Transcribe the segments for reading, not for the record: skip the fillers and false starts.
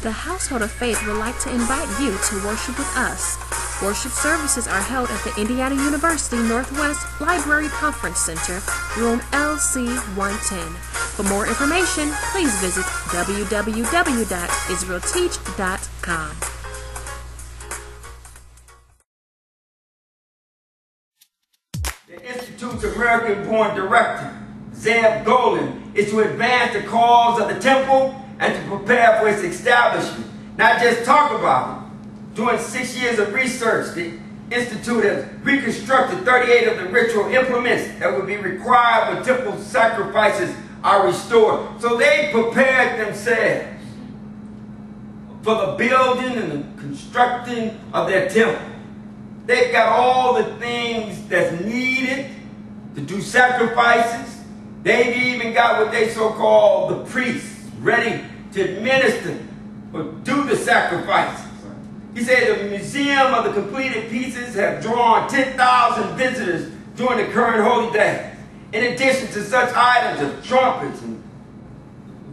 The Household of Faith would like to invite you to worship with us. Worship services are held at the Indiana University Northwest Library Conference Center, room LC 110. For more information, please visit www.israelteach.com. The Institute's American-born director, Zeb Golan, is to advance the cause of the temple and to prepare for its establishment, not just talk about it. During 6 years of research, the Institute has reconstructed 38 of the ritual implements that would be required when temple sacrifices are restored. So they prepared themselves for the building and the constructing of their temple. They've got all the things that's needed to do sacrifices. They've even got what they so-called the priests ready to administer or do the sacrifices. He said the Museum of the Completed Pieces have drawn 10,000 visitors during the current holy day. In addition to such items of trumpets and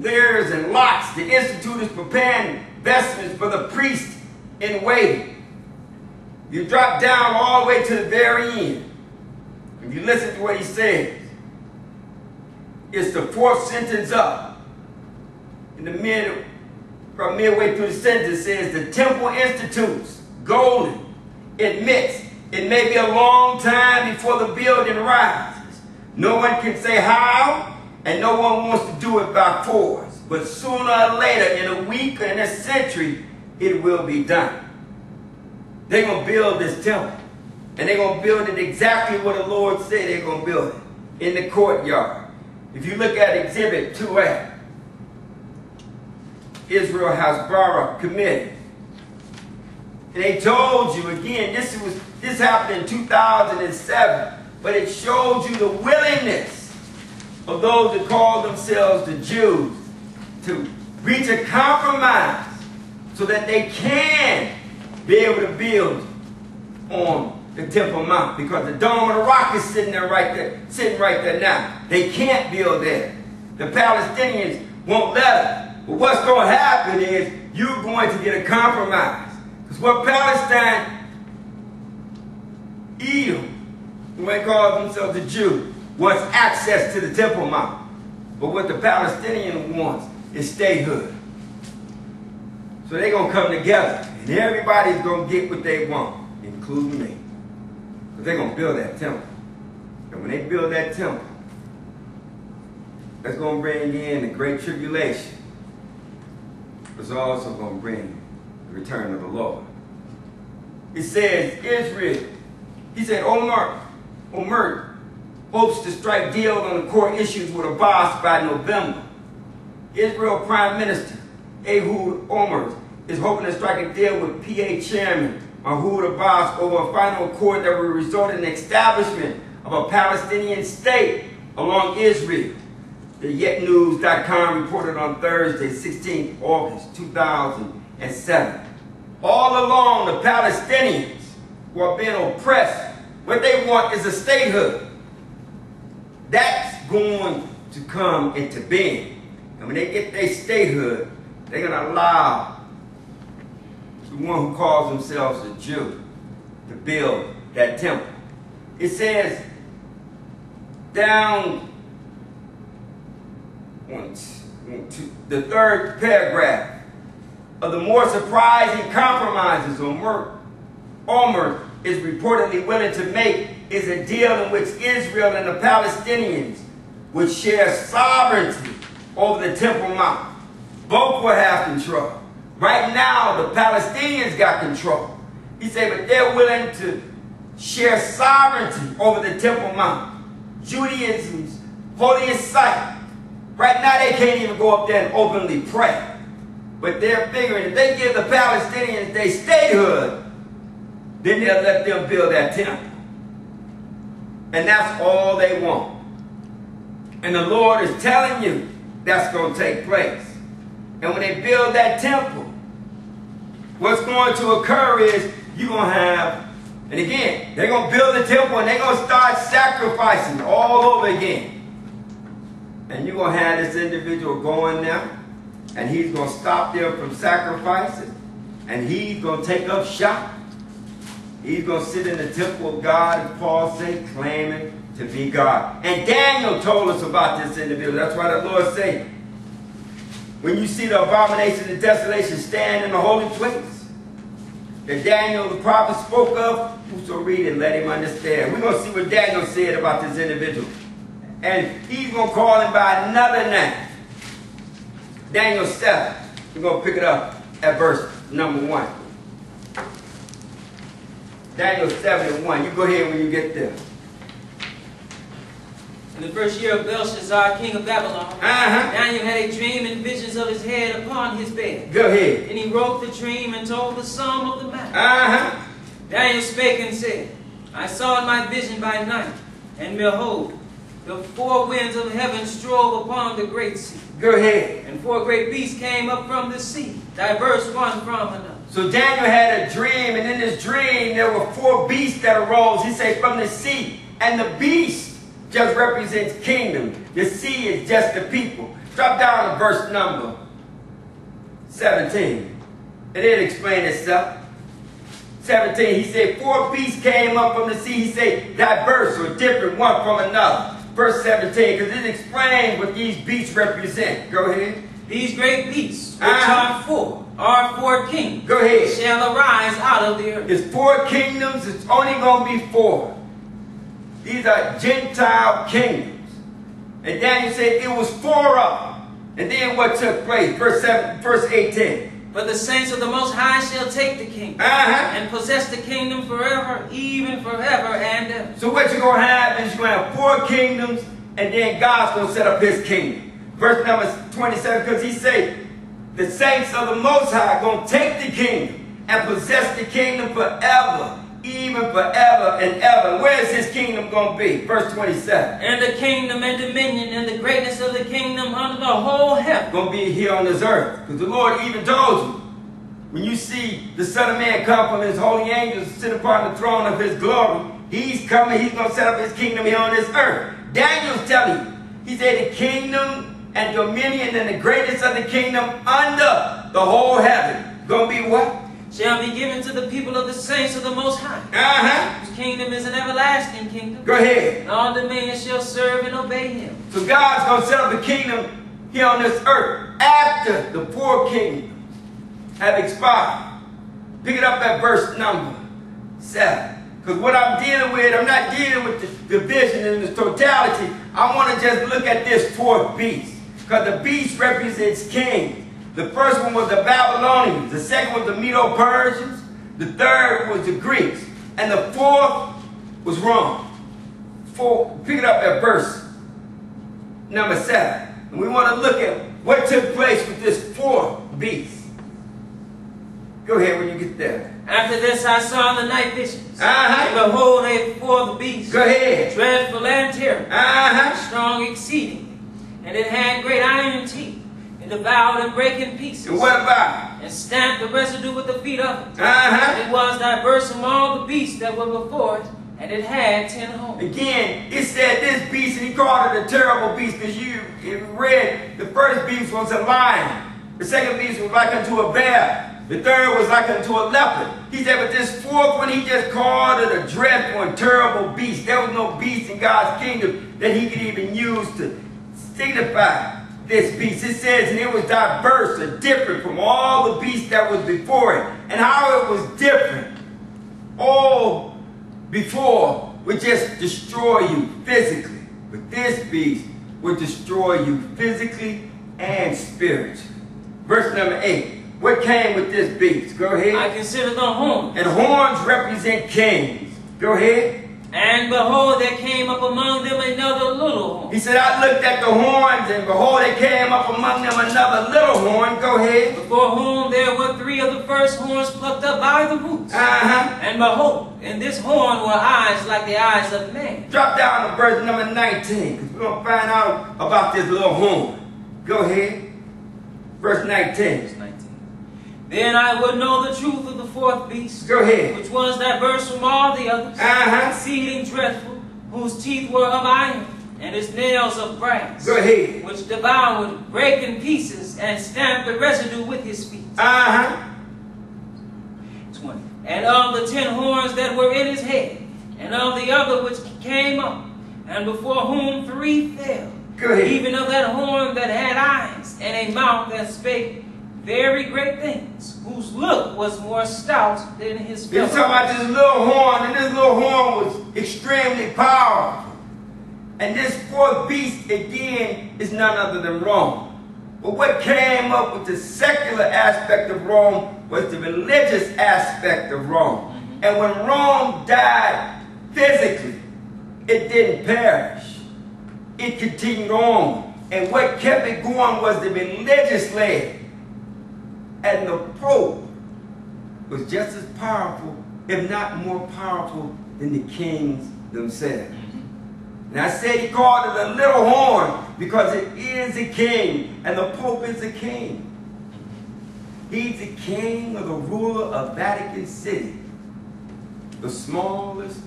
lyres and lots, the Institute is preparing vestments for the priests in waiting. You drop down all the way to the very end. If you listen to what he says, it's the fourth sentence up. In the middle, from midway through the sentence, it says the Temple Institute's Golan admits it may be a long time before the building rises. No one can say how, and no one wants to do it by force. But sooner or later, in a week or in a century, it will be done. They're going to build this temple. And they're going to build it exactly what the Lord said they're going to build it. In the courtyard. If you look at Exhibit 2A, Israel Hasbara Committee. And they told you, again, this happened in 2007, but it showed you the willingness of those that call themselves the Jews to reach a compromise so that they can be able to build on the Temple Mount, because the Dome of the Rock is sitting right there now. They can't build there. The Palestinians won't let them. But what's going to happen is you're going to get a compromise. Because what Palestine, Edom, who they call themselves the Jews, wants access to the Temple Mount. But what the Palestinian wants is statehood. So they're going to come together. And everybody's going to get what they want, including me. But they're going to build that temple. And when they build that temple, that's going to bring in the Great Tribulation. It's also going to bring the return of the Lord. It says Israel, he said Omer hopes to strike deals on the core issues with Abbas by November. Israel Prime Minister Ehud Olmert is hoping to strike a deal with PA Chairman Mahmoud Abbas over a final accord that will result in the establishment of a Palestinian state along Israel. The YetNews.com reported on Thursday, 16th August 2007. All along, the Palestinians who are being oppressed, what they want is a statehood. That's going to come into being. And when they get their statehood, they're going to allow the one who calls themselves a Jew to build that temple. It says down the third paragraph of the more surprising compromises Olmert is reportedly willing to make is a deal in which Israel and the Palestinians would share sovereignty over the Temple Mount. Both will have control. Right now, the Palestinians got control. He said, but they're willing to share sovereignty over the Temple Mount, Judaism's holiest site. Right now, they can't even go up there and openly pray. But they're figuring if they give the Palestinians their statehood, then they'll let them build that temple. And that's all they want. And the Lord is telling you that's going to take place. And when they build that temple, what's going to occur is you're going to have, and again, they're going to build the temple and they're going to start sacrificing all over again. And you're going to have this individual going there And he's going to stop them from sacrificing. And he's going to take up shop. He's going to sit in the temple of God, as Paul said, claiming to be God. And Daniel told us about this individual. That's why the Lord said, when you see the abomination and desolation stand in the holy place, that Daniel the prophet spoke of, whoso read it, let him understand. We're going to see what Daniel said about this individual. And he's going to call him by another name. Daniel 7. We're going to pick it up at verse number 1. Daniel 7 and 1. You go ahead when you get there. In the first year of Belshazzar, king of Babylon, Daniel had a dream and visions of his head upon his bed. Go ahead. And he wrote the dream and told the sum of the matter. Daniel spake and said, I saw in my vision by night, and behold, the four winds of heaven strove upon the great sea. Go ahead. And four great beasts came up from the sea, diverse one from another. So Daniel had a dream, and in this dream there were four beasts that arose, he said, from the sea. And the beast just represents kingdom. The sea is just the people. Drop down to verse number 17. And it explains itself. 17, he said, four beasts came up from the sea. He said, diverse or different one from another. Verse 17, because it explains what these beasts represent. Go ahead. These great beasts, which are four kingdoms, go ahead, shall arise out of the earth. It's four kingdoms. It's only going to be four. These are Gentile kingdoms. And Daniel said it was four of them. And then what took place? Verse 18. But the saints of the Most High shall take the kingdom and possess the kingdom forever, even forever and ever. So what you're going to have is you're going to have four kingdoms, and then God's going to set up his kingdom. Verse number 27, because he said, the saints of the Most High are going to take the kingdom and possess the kingdom forever, even forever and ever. Where is his kingdom going to be? Verse 27. And the kingdom and dominion and the greatness of the kingdom under the whole heaven. Going to be here on this earth. Because the Lord even told you, when you see the Son of Man come from his holy angels and sit upon the throne of his glory, he's coming, he's going to set up his kingdom here on this earth. Daniel's telling you, he said the kingdom and dominion and the greatness of the kingdom under the whole heaven. Going to be what? Shall be given to the people of the saints of the Most High. Whose kingdom is an everlasting kingdom. Go ahead. And all dominions shall serve and obey him. So God's going to set up a kingdom here on this earth after the four kingdoms have expired. Pick it up at verse number 7. Because what I'm dealing with, I'm not dealing with the division in its totality. I want to just look at this fourth beast. Because the beast represents kings. The first one was the Babylonians. The second was the Medo-Persians. The third was the Greeks. And the fourth was Rome. Pick it up at verse number 7. And we want to look at what took place with this fourth beast. Go ahead when you get there. After this I saw in the night visions. And behold, a fourth beast. Go ahead. Dreadful and terrible. Strong exceedingly. And it had great iron teeth. And devoured and brake in pieces. And what about it? And stamped the residue with the feet of it. And it was diverse from all the beasts that were before it. And it had 10 horns. Again, it said this beast, and he called it a terrible beast, because you read the first beast was a lion. The second beast was like unto a bear. The third was like unto a leopard. He said, but this fourth one, he just called it a dreadful and terrible beast. There was no beast in God's kingdom that he could even use to signify this beast. It says, and it was diverse or different from all the beasts that was before it. And how it was different. All before would just destroy you physically. But this beast would destroy you physically and spiritually. Verse number 8. What came with this beast? Go ahead. I consider the horns. And horns represent kings. Go ahead. And behold, there came up among them another little horn. He said, I looked at the horns, and behold, there came up among them another little horn. Go ahead. Before whom there were 3 of the first horns plucked up by the roots. And behold, in this horn were eyes like the eyes of man. Drop down to verse number 19, because we're going to find out about this little horn. Go ahead. Verse 19. Then I would know the truth of the fourth beast. Go ahead. Which was diverse from all the others. Exceeding dreadful, whose teeth were of iron, and his nails of brass. Go ahead. Which devoured, brake in pieces, and stamped the residue with his feet. 20. And of the 10 horns that were in his head, and of the other which came up, and before whom 3 fell, even of that horn that had eyes, and a mouth that spake very great things, whose look was more stout than his fellow. He's talking about this little horn, and this little horn was extremely powerful. And this 4th beast, again, is none other than Rome. But what came up with the secular aspect of Rome was the religious aspect of Rome. And when Rome died physically, it didn't perish. It continued on. And what kept it going was the religious leg. And the Pope was just as powerful, if not more powerful, than the kings themselves. And I said he called it a little horn because it is a king, and the Pope is a king. He's the king or the ruler of Vatican City, the smallest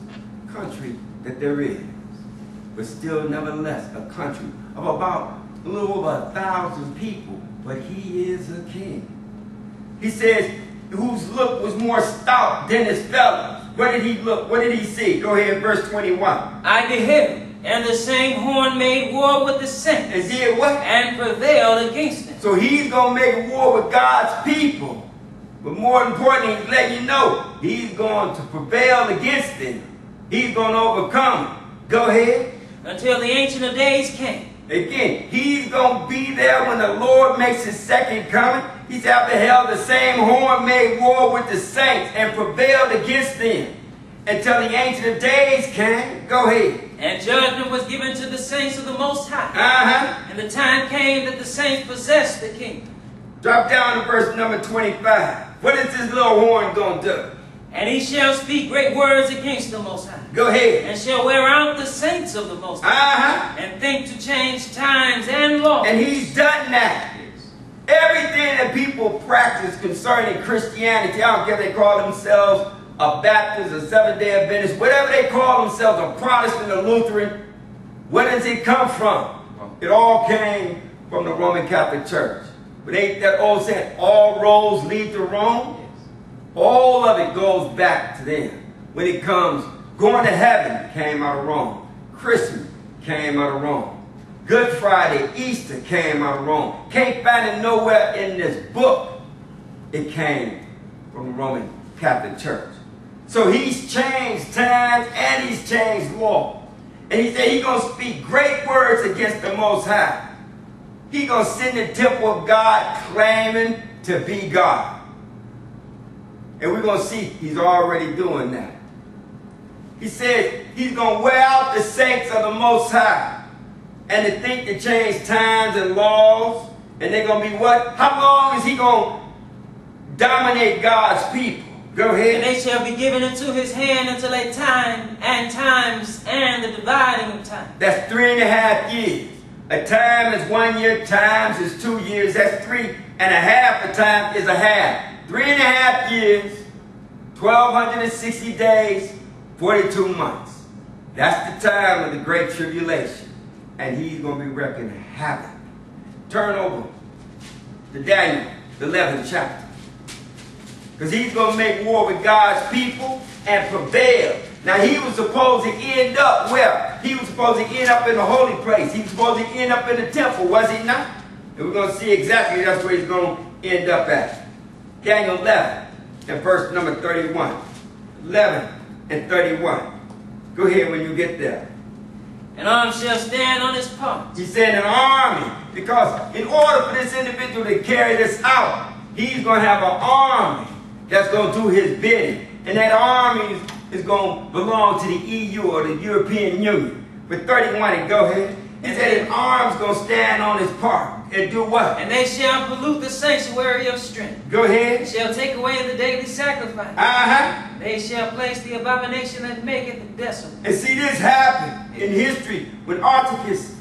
country that there is, but still nevertheless a country of about a little over 1,000 people, but he is a king. He says, whose look was more stout than his fellows. What did he look? What did he see? Go ahead, verse 21. I beheld, and the same horn made war with the saints. And did what? And prevailed against them. So he's going to make war with God's people. But more importantly, he's letting you know, he's going to prevail against them. He's going to overcome them. Go ahead. Until the Ancient of Days came. Again, he's going to be there when the Lord makes his second coming. He said, I beheld the same horn made war with the saints and prevailed against them until the Ancient of Days came. Go ahead. And judgment was given to the saints of the Most High. And the time came that the saints possessed the kingdom. Drop down to verse number 25. What is this little horn going to do? And he shall speak great words against the Most High. Go ahead. And shall wear out the saints of the Most High. And think to change times and laws. And he's done that. Everything that people practice concerning Christianity, I don't care if they call themselves a Baptist, a Seventh-day Adventist, whatever they call themselves, a Protestant, a Lutheran, where does it come from? It all came from the Roman Catholic Church. But ain't that old saying, all roads lead to Rome? All of it goes back to them. When it comes, going to heaven came out of Rome. Christmas came out of Rome. Good Friday, Easter came out of Rome. Can't find it nowhere in this book. It came from the Roman Catholic Church. So he's changed times and he's changed law. And he said he's going to speak great words against the Most High. He's going to send the temple of God claiming to be God. And we're going to see he's already doing that. He says he's going to wear out the saints of the Most High. And to think to change times and laws. And they're going to be what? How long is he going to dominate God's people? Go ahead. And they shall be given into his hand until a time and times and the dividing of time. That's 3.5 years. A time is 1 year, times is 2 years. That's 3.5. A time is a half. 3.5 years, 1,260 days, 42 months. That's the time of the Great Tribulation. And he's going to be wreaking havoc. Turn over to Daniel, the 11th chapter. Because he's going to make war with God's people and prevail. Now, he was supposed to end up where? He was supposed to end up in the holy place. He was supposed to end up in the temple, was he not? And we're going to see exactly that's where he's going to end up at. Daniel 11 and verse number 31. 11 and 31. Go ahead when you get there. An arm shall stand on his part. He said an army. Because in order for this individual to carry this out, he's going to have an army that's going to do his bidding. And that army is going to belong to the EU or the European Union. But 31, go ahead. He said an arm's going to stand on his part. And do what? And they shall pollute the sanctuary of strength. Go ahead. They shall take away the daily sacrifice. They shall place the abomination that maketh the desolate. And see, this happened in history when Antiochus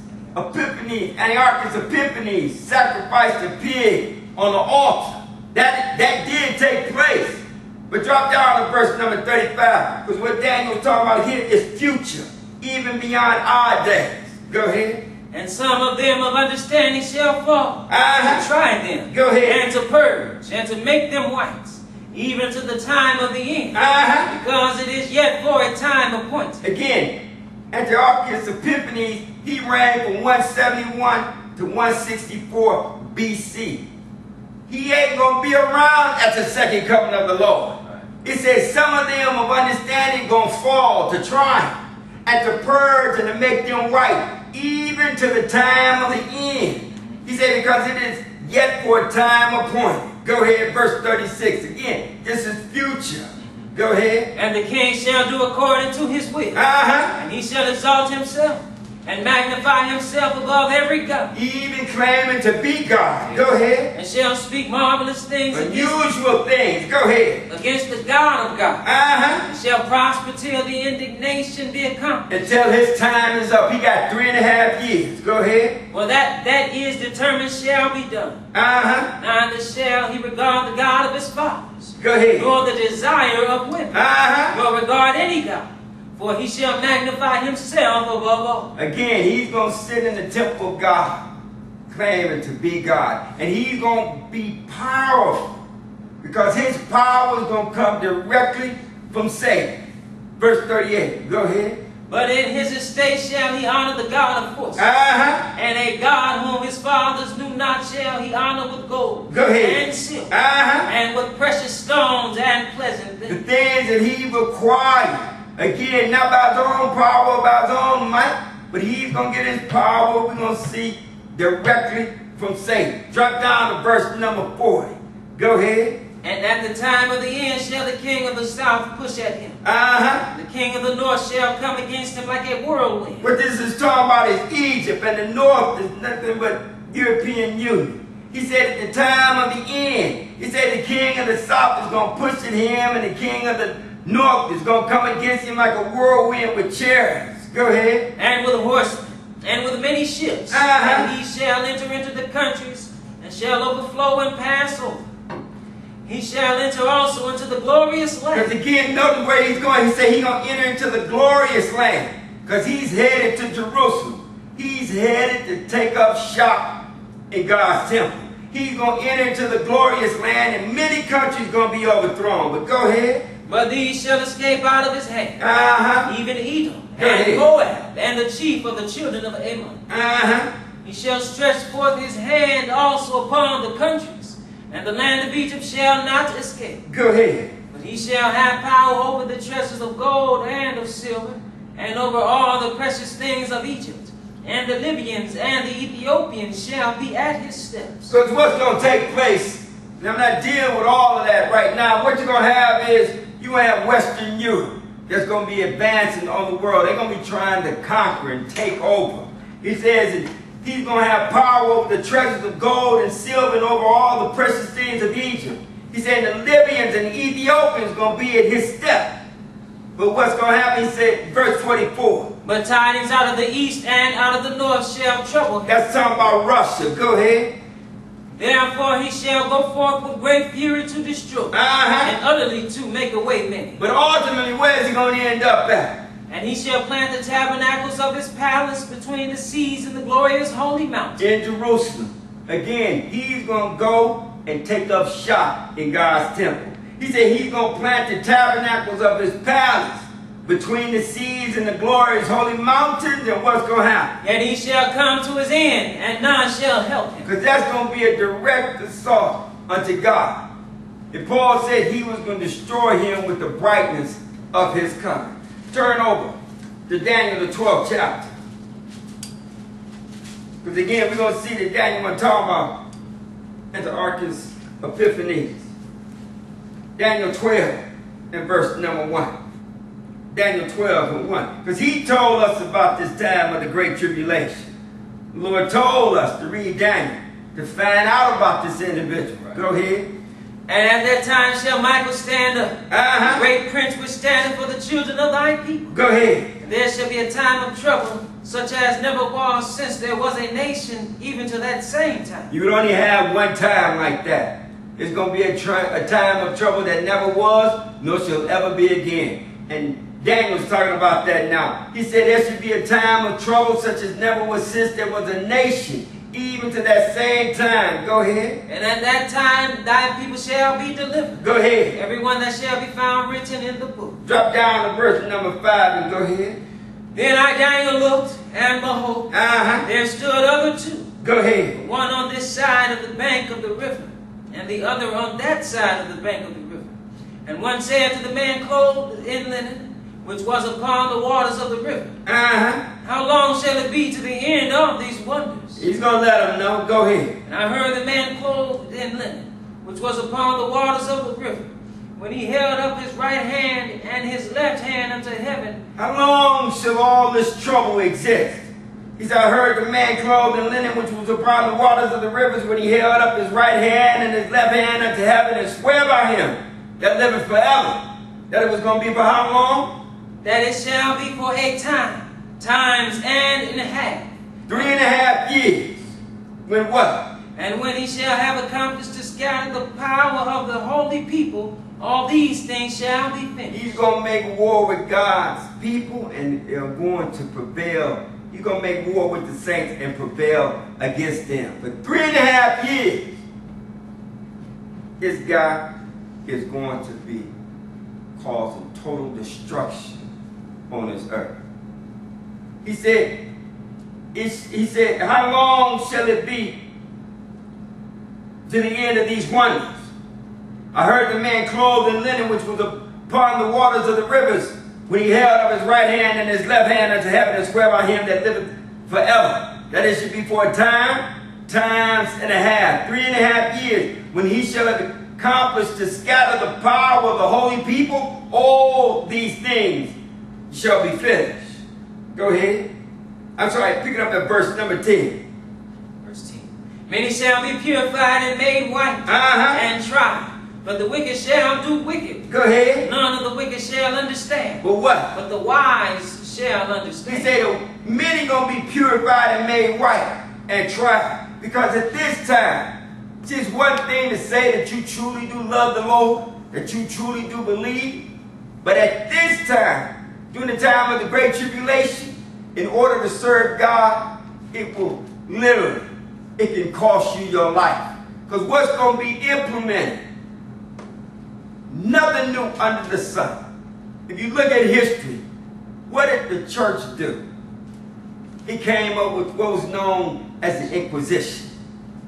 Epiphanes sacrificed a pig on the altar. That did take place. But drop down to verse number 35. Because what Daniel's talking about here is future. Even beyond our days. Go ahead. And some of them of understanding shall fall, to try them, Go ahead. and to purge, and to make them white, even to the time of the end, because it is yet for a time appointed. Again, Antiochus Epiphanes, he reigned from 171 to 164 BC. He ain't going to be around at the second coming of the Lord. It says some of them of understanding going to fall to try and to purge and to make them right, even to the time of the end. He said, because it is yet for a time appointed. Go ahead, verse 36. Again, this is future. Go ahead. And the king shall do according to his will. And he shall exalt himself and magnify himself above every God. Even claiming to be God. Go ahead. And shall speak marvelous things. Unusual things. Go ahead. Against the God of God. And shall prosper till the indignation be accomplished. Until his time is up. He got 3.5 years. Go ahead. Well, that is determined shall be done. Neither shall he regard the God of his fathers. Go ahead. Nor the desire of women. Nor regard any God. For he shall magnify himself above all. Again, he's going to sit in the temple of God, claiming to be God. And he's going to be powerful, because his power is going to come directly from Satan. Verse 38. Go ahead. But in his estate shall he honor the God of forces. And a God whom his fathers knew not shall he honor with gold. Go ahead. And silver. And with precious stones and pleasant things. The things that he required. Again, not by his own power, by his own might, but he's going to get his power, we're going to see, directly from Satan. Drop down to verse number 40. Go ahead. And at the time of the end shall the king of the south push at him. The king of the north shall come against him like a whirlwind. What this is talking about is Egypt, and the north is nothing but European Union. He said at the time of the end, he said the king of the south is going to push at him, and the king of the north is going to come against him like a whirlwind with chariots. Go ahead. And with horsemen, and with many ships. And he shall enter into the countries, and shall overflow and pass over. He shall enter also into the glorious land. Because again, notice where he's going. He said he's going to enter into the glorious land. Because he's headed to Jerusalem. He's headed to take up shop in God's temple. He's going to enter into the glorious land, and many countries going to be overthrown. But go ahead. But these shall escape out of his hand, even Edom, and Moab, and the chief of the children of Ammon. He shall stretch forth his hand also upon the countries, and the land of Egypt shall not escape. Go ahead. But he shall have power over the treasures of gold and of silver, and over all the precious things of Egypt. And the Libyans and the Ethiopians shall be at his steps. Because what's going to take place, and I'm not dealing with all of that right now, what you're going to have is, you have Western Europe that's going to be advancing on the world. They're going to be trying to conquer and take over. He says that he's going to have power over the treasures of gold and silver and over all the precious things of Egypt. He said the Libyans and the Ethiopians are going to be at his step. But what's going to happen, he said, verse 24. But tidings out of the east and out of the north shall trouble him. That's talking about Russia. Go ahead. Therefore he shall go forth with great fury to destroy, and utterly to make away many. But ultimately, where is he going to end up at? And he shall plant the tabernacles of his palace between the seas and the glorious holy mountain. In Jerusalem. Again, he's going to go and take up shop in God's temple. He said he's going to plant the tabernacles of his palace between the seas and the glorious holy mountains, and what's going to happen? And he shall come to his end, and none shall help him. Because that's going to be a direct assault unto God. And Paul said he was going to destroy him with the brightness of his coming. Turn over to Daniel the 12th chapter. Because again, we're going to see that Daniel going to talk about Antiochus Epiphanes. Daniel 12 and verse number 1. Daniel 12 and 1. Because he told us about this time of the great tribulation. The Lord told us to read Daniel to find out about this individual. Right. Go ahead. And at that time shall Michael stand up, the great prince which standeth for the children of thy people. Go ahead. And there shall be a time of trouble, such as never was since there was a nation, even to that same time. You would only have one time like that. It's going to be a time of trouble that never was, nor shall ever be again. And Daniel's talking about that now. He said there should be a time of trouble such as never was since there was a nation, even to that same time. Go ahead. And at that time thy people shall be delivered. Go ahead. Everyone that shall be found written in the book. Drop down to verse number 5 and go ahead. Then I, Daniel, looked, and behold, there stood other two. Go ahead. One on this side of the bank of the river, and the other on that side of the bank of the river. And one said to the man clothed in linen, which was upon the waters of the river, how long shall it be to the end of these wonders? He's going to let him know. Go ahead. And I heard the man clothed in linen, which was upon the waters of the river, when he held up his right hand and his left hand unto heaven. How long shall all this trouble exist? He said, I heard the man clothed in linen, which was upon the waters of the rivers, when he held up his right hand and his left hand unto heaven, and swear by him that liveth forever, that it was going to be for how long? That it shall be for a time, times and a half. 3.5 years. When what? And when he shall have accomplished to scatter the power of the holy people, all these things shall be finished. He's going to make war with God's people, and they're going to prevail. He's going to make war with the saints and prevail against them. For 3.5 years, this guy is going to be causing total destruction on this earth. He said, how long shall it be to the end of these wonders? I heard the man clothed in linen, which was upon the waters of the rivers, when he held up his right hand and his left hand unto heaven, and swear by him that liveth forever, that it should be for a time, times and a half, 3.5 years, when he shall have accomplished to scatter the power of the holy people, all these things shall be finished. Go ahead. I'm sorry, pick it up at verse number 10. Verse 10. Many shall be purified and made white and tried. But the wicked shall do wicked. Go ahead. None of the wicked shall understand. But what? But the wise shall understand. He said many going to be purified and made white and tried. Because at this time, it's just one thing to say that you truly do love the Lord, that you truly do believe. But at this time, during the time of the Great Tribulation, in order to serve God, it will literally, it can cost you your life. Because what's going to be implemented? Nothing new under the sun. If you look at history, what did the church do? It came up with what was known as the Inquisition.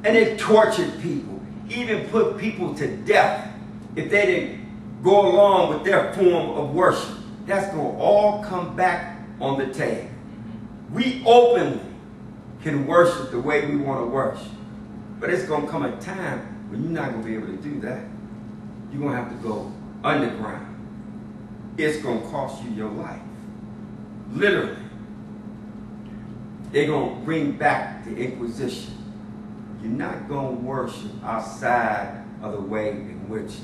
And it tortured people, even put people to death if they didn't go along with their form of worship. That's going to all come back on the table. We openly can worship the way we want to worship. But it's going to come a time when you're not going to be able to do that. You're going to have to go underground. It's going to cost you your life. Literally. They're going to bring back the Inquisition. You're not going to worship outside of the way in which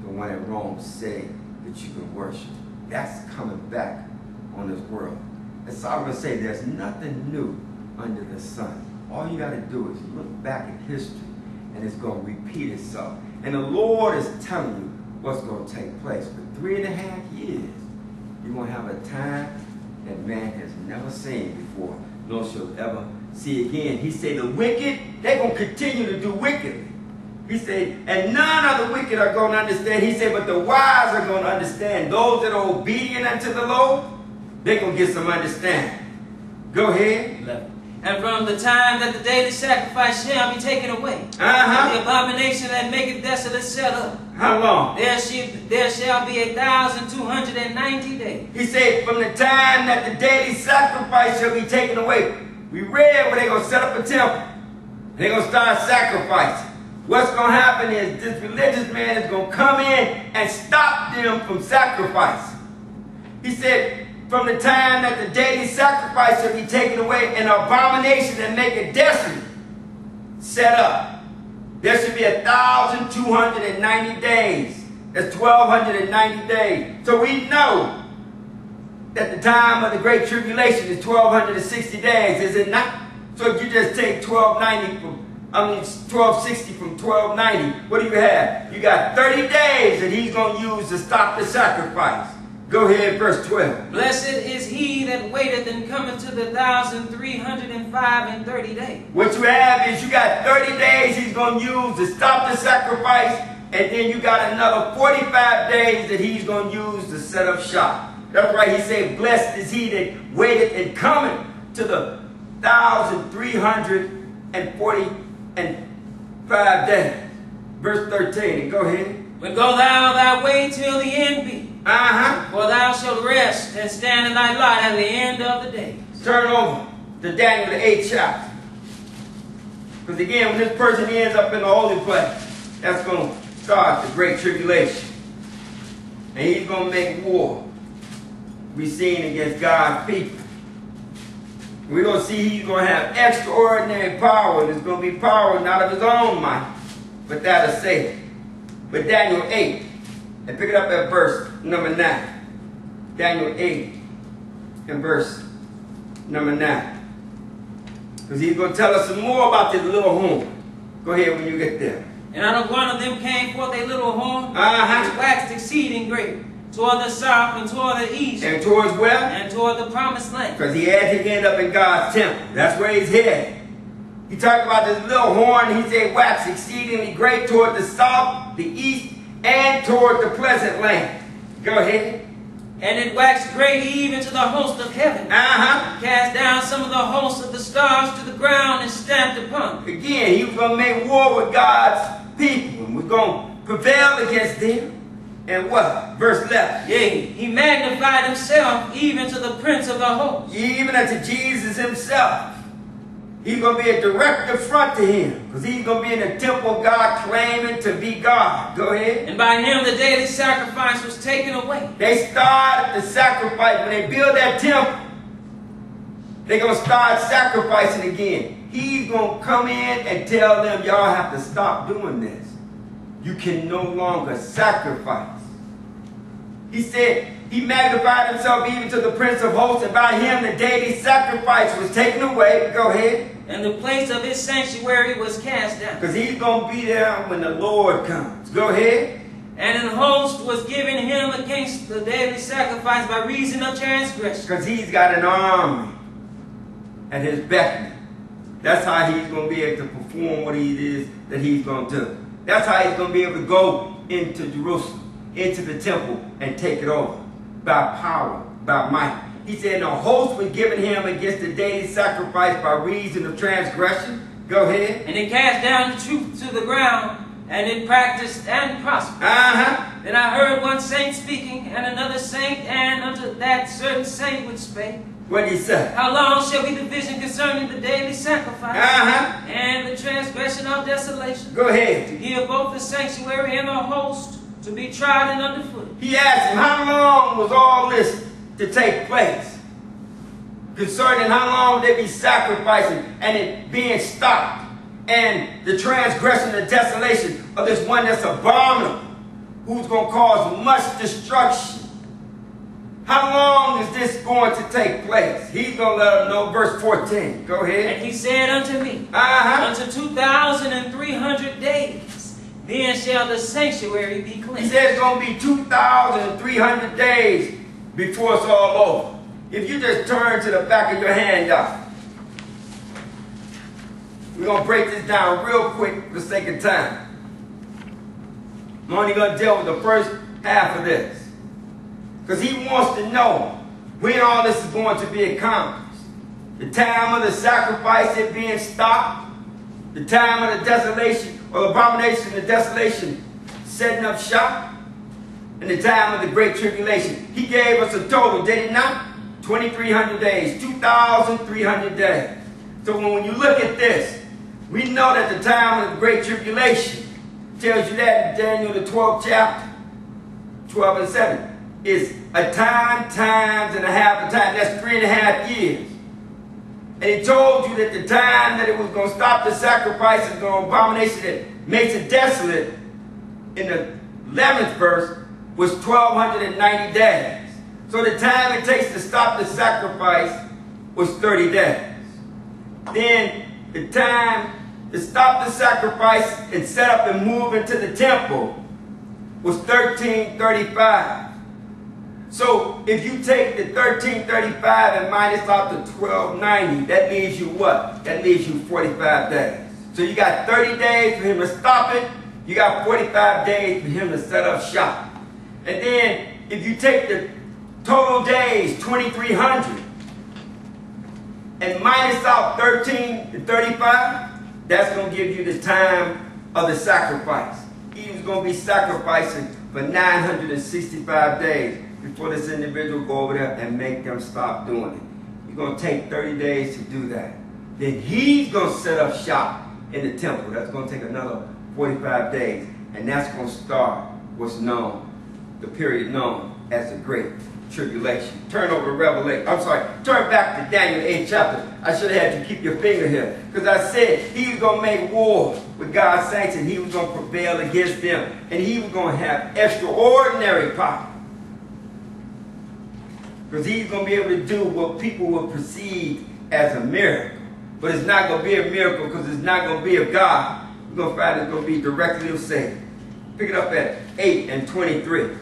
the one at Rome said that you can worship. That's coming back on this world. And so I'm going to say there's nothing new under the sun. All you got to do is look back at history, and it's going to repeat itself. And the Lord is telling you what's going to take place. For 3.5 years, you're going to have a time that man has never seen before, nor shall ever see again. He said the wicked, they're going to continue to do wickedly. He said, and none of the wicked are going to understand. He said, but the wise are going to understand. Those that are obedient unto the Lord, they're going to get some understanding. Go ahead. 11. And from the time that the daily sacrifice shall be taken away, and the abomination that maketh desolate set up. How long? There shall be 1,290 days. He said, from the time that the daily sacrifice shall be taken away. We read where they're going to set up a temple. They're going to start sacrificing. What's going to happen is this religious man is going to come in and stop them from sacrificing. He said, from the time that the daily sacrifice shall be taken away, and abomination that make it desolate set up, there should be 1,290 days. That's 1,290 days. So we know that the time of the Great Tribulation is 1,260 days, is it not? So if you just take 1,260 from 1,290, what do you have? You got 30 days that he's going to use to stop the sacrifice. Go ahead, verse 12. Blessed is he that waiteth and cometh to the 1,305 and 30 days. What you have is you got 30 days he's going to use to stop the sacrifice, and then you got another 45 days that he's going to use to set up shop. That's why he said, blessed is he that waiteth and cometh to the 1,345 days. Verse 13, go ahead. But go thou thy way till the end be. For thou shalt rest and stand in thy lot at the end of the days. Turn over to Daniel the 8th chapter. Because again, when this person ends up in the holy place, that's going to start the great tribulation. And he's going to make war be seen against God's people. We're going to see he's going to have extraordinary power, and it's going to be power not of his own might, but that of Satan. But Daniel 8, and pick it up at verse number 9. Daniel 8 and verse number 9. Because he's going to tell us some more about this little horn. Go ahead when you get there. And out of one of them came forth a little horn, which waxed exceeding great, toward the south and toward the east. And towards where? And toward the promised land. Because he had to end up in God's temple. That's where he's headed. He talked about this little horn. He said wax exceedingly great toward the south, the east, and toward the pleasant land. Go ahead. And it waxed great even to the host of heaven. Cast down some of the hosts of the stars to the ground and stamped upon them. Again, he was going to make war with God's people. And we're going to prevail against them. And what? Verse 11. Yea, he magnified himself even to the prince of the host. Even unto Jesus himself. He's going to be a direct affront to him. Because he's going to be in the temple of God claiming to be God. Go ahead. And by him the daily sacrifice was taken away. They started the sacrifice. When they build that temple, they're going to start sacrificing again. He's going to come in and tell them, y'all have to stop doing this. You can no longer sacrifice. He said, he magnified himself even to the prince of hosts, and by him the daily sacrifice was taken away. Go ahead. And the place of his sanctuary was cast down. Because he's going to be there when the Lord comes. Go ahead. And an host was given him against the daily sacrifice by reason of transgression. Because he's got an army at his beckoning. That's how he's going to be able to perform what it is that he's going to do. That's how he's going to be able to go into Jerusalem, into the temple, and take it over. By power, by might. He said, no host was given him against the daily sacrifice by reason of transgression. Go ahead. And it cast down the truth to the ground, and it practiced and prospered. Then I heard one saint speaking, and another saint, and unto that certain saint which spake. What did he say? How long shall be the vision concerning the daily sacrifice and the transgression of desolation? Go ahead. To give both the sanctuary and the host to be trodden underfoot. He asked him, how long was all this to take place? Concerning how long would they be sacrificing and it being stopped? And the transgression and desolation of this one that's abominable, who's going to cause much destruction. How long is this going to take place? He's going to let them know. Verse 14. Go ahead. And he said unto me, unto 2,300 days, then shall the sanctuary be cleansed. He said it's going to be 2,300 days before it's all over. If you just turn to the back of your handout, we're going to break this down real quick for the sake of time. I'm only going to deal with the first half of this. Because he wants to know when all this is going to be accomplished. The time of the sacrifice it being stopped. The time of the desolation or the abomination of the desolation setting up shop. And the time of the great tribulation. He gave us a total, did he not? 2,300 days. 2,300 days. So when you look at this, we know that the time of the great tribulation tells you that in Daniel the 12th chapter, 12 and 7. Is a time, times and a half a time. That's 3.5 years. And he told you that the time that it was going to stop the sacrifices, the abomination that makes it desolate, in the 11th verse, was 1,290 days. So the time it takes to stop the sacrifice was 30 days. Then the time to stop the sacrifice and set up and move into the temple was 1335. So if you take the 1335 and minus out the 1290, that leaves you what? That leaves you 45 days. So you got 30 days for him to stop it. You got 45 days for him to set up shop. And then if you take the total days, 2,300, and minus out 1335, that's going to give you the time of the sacrifice. He was going to be sacrificing for 965 days before this individual go over there and make them stop doing it. You're going to take 30 days to do that. Then he's going to set up shop in the temple. That's going to take another 45 days. And that's going to start what's known, the period known as the Great Tribulation. Turn over to Revelation. I'm sorry, turn back to Daniel 8th chapter. I should have had you keep your finger here. Because I said he was going to make war with God's saints and he was going to prevail against them. And he was going to have extraordinary power. Because he's going to be able to do what people will perceive as a miracle. But it's not going to be a miracle because it's not going to be of God. We're going to find it's going to be directly of Satan. Pick it up at 8 and 23.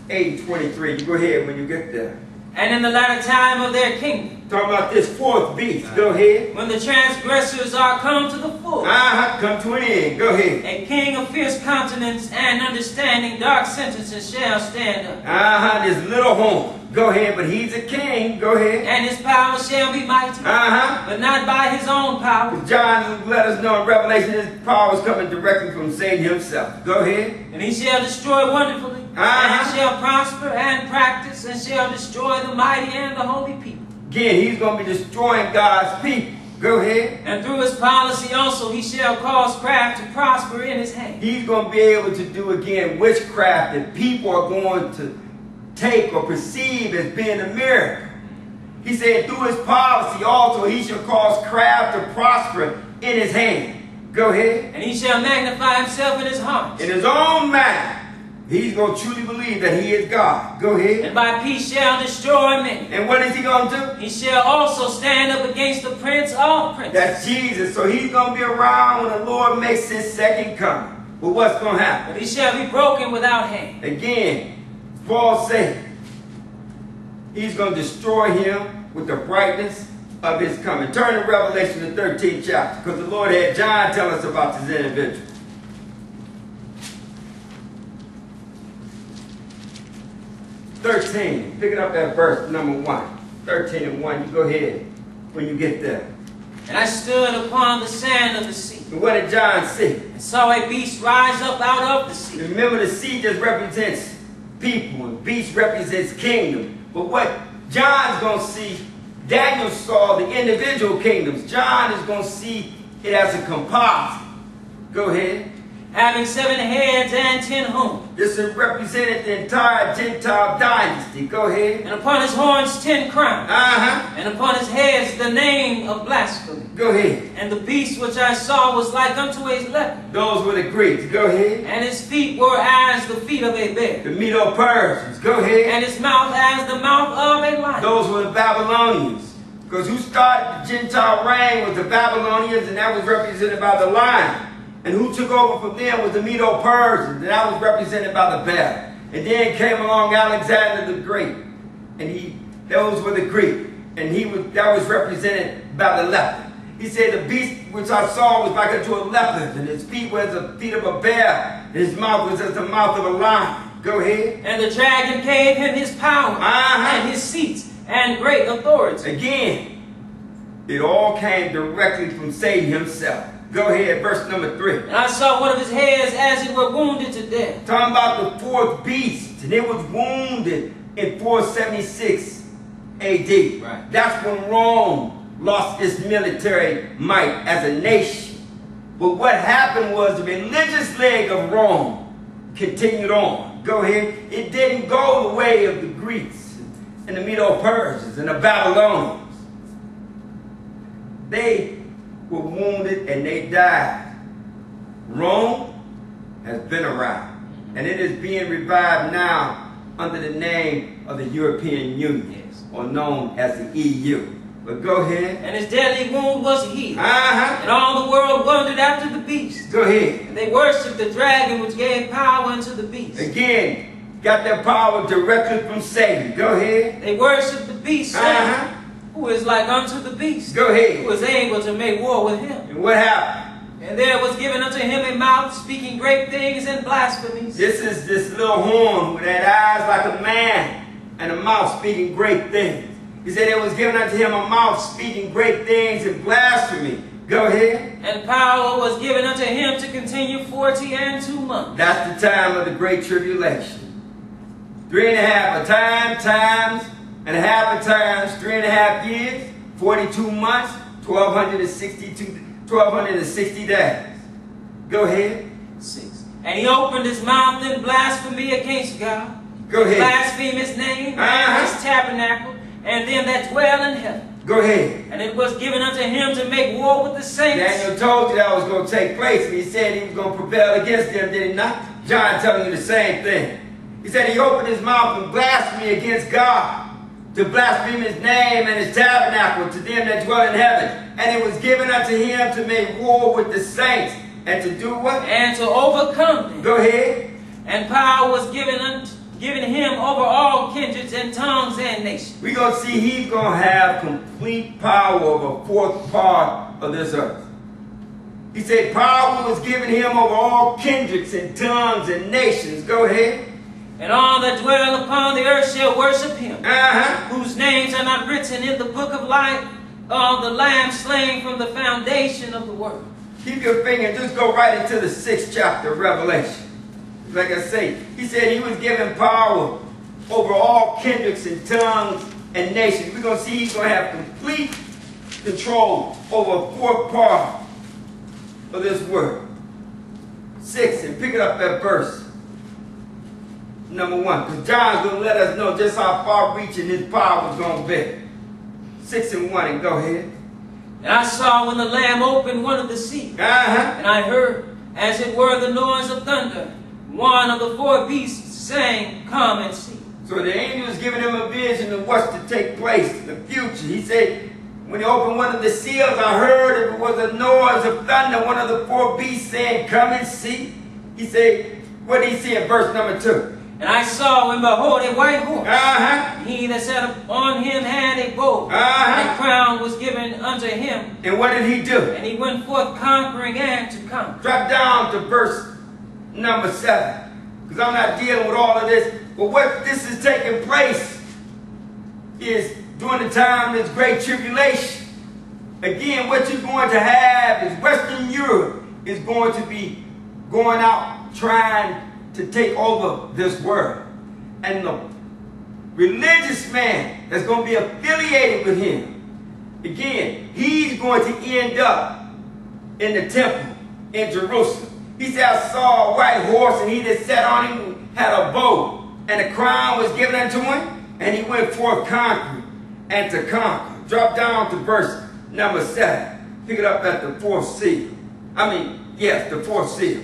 8 and 23. You go ahead when you get there. And in the latter time of their kingdom. Talking about this fourth beast. Go ahead. When the transgressors are come to the full. Come to an end. Go ahead. A king of fierce countenance and understanding dark sentences shall stand up. This little horn. Go ahead, but he's a king. Go ahead. And his power shall be mighty. But not by his own power. John let us know in Revelation his power is coming directly from Satan himself. Go ahead. And he shall destroy wonderfully. And shall prosper and practice and shall destroy the mighty and the holy people. Again, he's going to be destroying God's people. Go ahead. And through his policy also he shall cause craft to prosper in his hand. He's going to be able to do again witchcraft that people are going to take or perceive as being a miracle. He said through his policy also he shall cause craft to prosper in his hand. Go ahead. And he shall magnify himself in his heart. In his own mind. He's going to truly believe that he is God. Go ahead. And by peace shall destroy many. And what is he going to do? He shall also stand up against the prince of princes. That's Jesus. So he's going to be around when the Lord makes his second coming. But what's going to happen? But he shall be broken without hand. Again, Paul said he's going to destroy him with the brightness of his coming. Turn to Revelation, the 13th chapter, because the Lord had John tell us about this individual. 13. Pick it up at verse number 1. 13 and 1. You go ahead when you get there. And I stood upon the sand of the sea. And what did John see? And saw a beast rise up out of the sea. Remember, the sea just represents people, and beast represents kingdom. But what John's going to see, Daniel saw the individual kingdoms. John is going to see it as a composite. Go ahead. Having 7 heads and 10 horns. This represented the entire Gentile dynasty. Go ahead. And upon his horns 10 crowns. And upon his heads the name of blasphemy. Go ahead. And the beast which I saw was like unto a leopard. Those were the Greeks. Go ahead. And his feet were as the feet of a bear. The Medo-Persians. Go ahead. And his mouth as the mouth of a lion. Those were the Babylonians. Because who started the Gentile reign was the Babylonians, and that was represented by the lion. And who took over from them was the Medo-Persians, and that was represented by the bear. And then came along Alexander the Great, and those were the Greeks, and that was represented by the leopard. He said the beast which I saw was like unto a leopard, and his feet were as the feet of a bear, and his mouth was as the mouth of a lion. Go ahead. And the dragon gave him his power and his seats and great authority. Again, it all came directly from Satan himself. Go ahead, verse number 3. And I saw one of his heads as it were wounded to death. Talking about the fourth beast, and it was wounded in 476 AD. Right. That's when Rome lost its military might as a nation. But what happened was the religious leg of Rome continued on. Go ahead. It didn't go the way of the Greeks and the Medo-Persians and the Babylonians. They were wounded and they died. Rome has been around, and it is being revived now under the name of the European Union, or known as the EU. But go ahead. And his deadly wound was healed. And all the world wondered after the beast. Go ahead. And they worshipped the dragon which gave power unto the beast. Again, got their power directly from Satan. Go ahead. They worship the beast, saying, who is like unto the beast. Go ahead. Who is able to make war with him. And what happened? And there was given unto him a mouth speaking great things and blasphemies. This is this little horn with that eyes like a man and a mouth speaking great things. He said it was given unto him a mouth speaking great things and blasphemy. Go ahead. And power was given unto him to continue 42 months. That's the time of the great tribulation. 3.5 a time, times and a half a times, 3.5 years, 42 months, 1260 days. Go ahead. 6. And he opened his mouth in blasphemy against God. Go ahead. Blaspheme his name and his tabernacle and them that dwell in heaven. Go ahead. And it was given unto him to make war with the saints. Daniel told you that was going to take place, and he said he was going to prevail against them, did he not? John telling you the same thing. He said he opened his mouth in blasphemy against God, to blaspheme his name and his tabernacle to them that dwell in heaven. And it was given unto him to make war with the saints, and to do what? And to overcome them. Go ahead. And power was given him over all kindreds and tongues and nations. We're going to see he's going to have complete power over a fourth part of this earth. He said power was given him over all kindreds and tongues and nations. Go ahead. And all that dwell upon the earth shall worship him, whose names are not written in the book of life of the Lamb slain from the foundation of the world. Keep your finger and just go right into the 6th chapter of Revelation. Like I say, he said he was given power over all kindreds and tongues and nations. We're going to see he's going to have complete control over a fourth part of this word. 6, and pick it up at verse number 1. Because John's going to let us know just how far-reaching his power is going to be. 6 and 1, and go ahead. And I saw when the Lamb opened one of the seals, and I heard, as it were, the noise of thunder. One of the 4 beasts saying, come and see. So the angel was giving him a vision of what's to take place in the future. He said, when he opened one of the seals, I heard it was a noise of thunder. One of the 4 beasts saying, come and see. He said, what did he see in verse number 2? And I saw and behold a white horse. He that sat on him had a bow. And a crown was given unto him. And what did he do? And he went forth conquering and to conquer. Drop down to verse number 7. Because I'm not dealing with all of this. But what this is taking place is during the time of this great tribulation. Again, what you're going to have is Western Europe is going to be going out trying to take over this world. And the religious man that's going to be affiliated with him, again, he's going to end up in the temple in Jerusalem. He said, I saw a white horse, and he that sat on him had a bow, and a crown was given unto him, and he went forth conquering and to conquer. Drop down to verse number 7. Pick it up at the 4th seal. The 4th seal.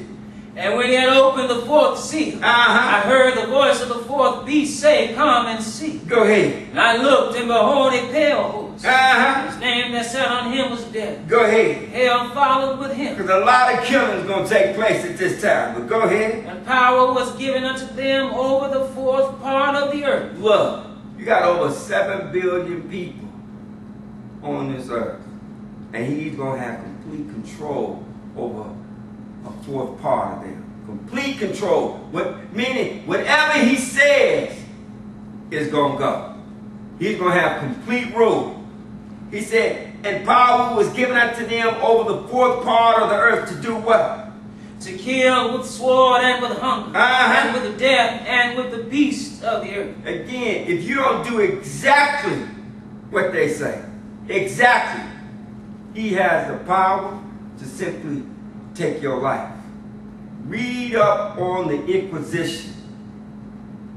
And when he had opened the 4th seal, I heard the voice of the 4th beast say, come and see. Go ahead. And I looked, and behold, a pale horse. His name that sat on him was Death. Go ahead. Hell followed with him. Because a lot of killing is going to take place at this time. But go ahead. And power was given unto them over the 4th part of the earth. Look, you got over 7 billion people on this earth. And he's going to have complete control over a 4th part of them. Complete control. Meaning, whatever he says is going to go. He's going to have complete rule. He said, and power was given unto them over the 4th part of the earth to do what? To kill with sword and with hunger, and with death and with the beasts of the earth. Again, if you don't do exactly what they say, exactly, he has the power to simply take your life. Read up on the Inquisition.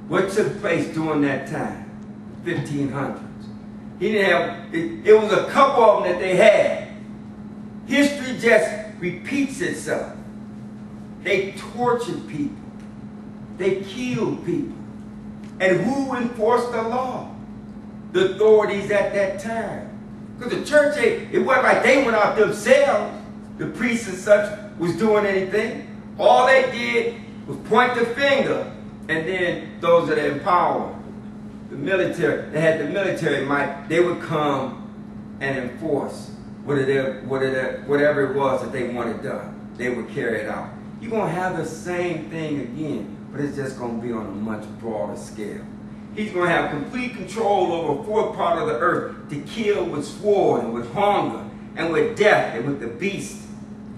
What took place during that time? 1500s. He didn't have, it was a couple of them that they had. History just repeats itself. They tortured people. They killed people. And who enforced the law? The authorities at that time. Because the church, it wasn't like they went out themselves. The priests and such was doing anything. All they did was point the finger And then those that are in power, the military, they had the military might, they would come and enforce whatever it was that they wanted done. They would carry it out. You're going to have the same thing again, but it's just going to be on a much broader scale. He's going to have complete control over a fourth part of the earth to kill with sword and with hunger and with death and with the beasts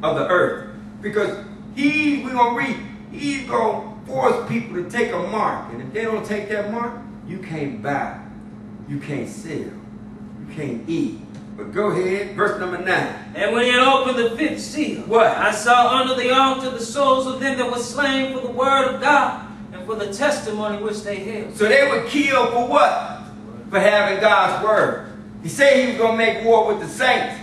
of the earth. Because we're going to read, he's going to force people to take a mark. And if they don't take that mark, you can't buy, you can't sell, you can't eat. But go ahead, verse number 9. And when he had opened the fifth seal, what? I saw under the altar the souls of them that were slain for the word of God and for the testimony which they held. So they were killed for what? For having God's word. He said he was going to make war with the saints